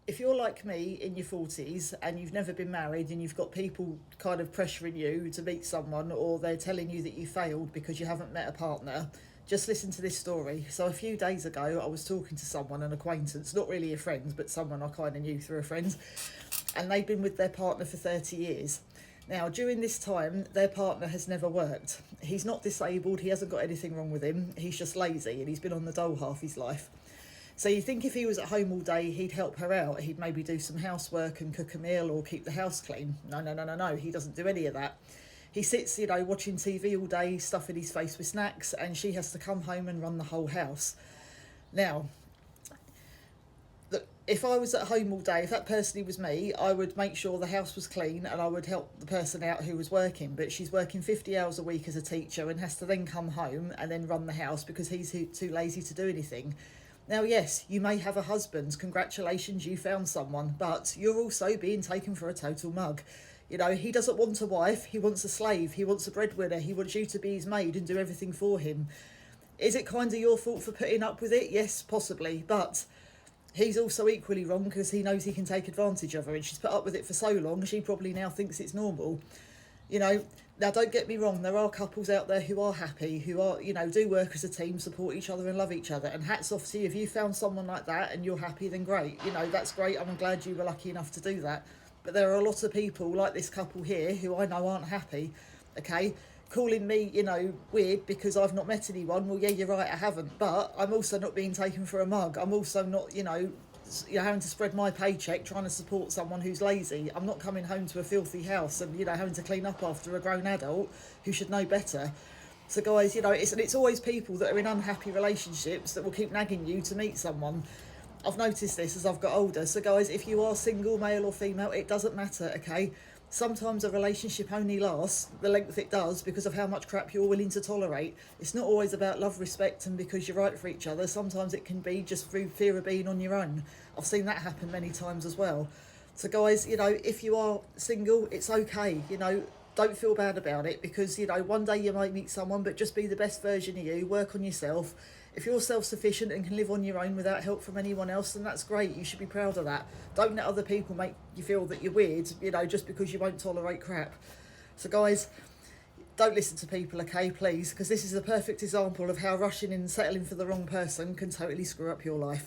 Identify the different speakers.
Speaker 1: If you're like me in your 40s and you've never been married and you've got people kind of pressuring you to meet someone, or they're telling you that you failed because you haven't met a partner, just listen to this story. So a few days ago, I was talking to someone, an acquaintance, not really a friend, but someone I kind of knew through a friend, and they've been with their partner for 30 years. Now, during this time, their partner has never worked. He's not disabled, he hasn't got anything wrong with him, he's just lazy and he's been on the dole half his life. So you think if he was at home all day, he'd help her out. He'd maybe do some housework and cook a meal or keep the house clean. No, no, no, no, no. He doesn't do any of that. He sits, watching TV all day, stuffing his face with snacks, and she has to come home and run the whole house. Now, look, if I was at home all day, if that person was me, I would make sure the house was clean and I would help the person out who was working. But she's working 50 hours a week as a teacher and has to then come home and then run the house because he's too lazy to do anything. Now, yes, you may have a husband. Congratulations, you found someone. But you're also being taken for a total mug. He doesn't want a wife. He wants a slave. He wants a breadwinner. He wants you to be his maid and do everything for him. Is it kind of your fault for putting up with it? Yes, possibly. But he's also equally wrong because he knows he can take advantage of her, and she's put up with it for so long, she probably now thinks it's normal. you know Now, don't get me wrong, there are couples out there who are happy, who are, do work as a team, support each other and love each other, and hats off to you. If you found someone like that and you're happy, then great. That's great. I'm glad you were lucky enough to do that. But there are a lot of people like this couple here who I know aren't happy. Okay, calling me, weird because I've not met anyone. Well, yeah, you're right, I haven't. But I'm also not being taken for a mug. I'm also not, having to spread my paycheck trying to support someone who's lazy. I'm not coming home to a filthy house and, having to clean up after a grown adult who should know better. So guys, it's always people that are in unhappy relationships that will keep nagging you to meet someone. I've noticed this as I've got older. So guys, if you are single, male or female, it doesn't matter, okay? Sometimes a relationship only lasts the length it does because of how much crap you're willing to tolerate. It's not always about love, respect, and because you're right for each other. Sometimes it can be just through fear of being on your own. I've seen that happen many times as well. So guys, if you are single, it's okay. Don't feel bad about it because, one day you might meet someone, but just be the best version of you, work on yourself. If you're self-sufficient and can live on your own without help from anyone else, then that's great. You should be proud of that. Don't let other people make you feel that you're weird, just because you won't tolerate crap. So guys, don't listen to people, okay, please, because this is a perfect example of how rushing and settling for the wrong person can totally screw up your life.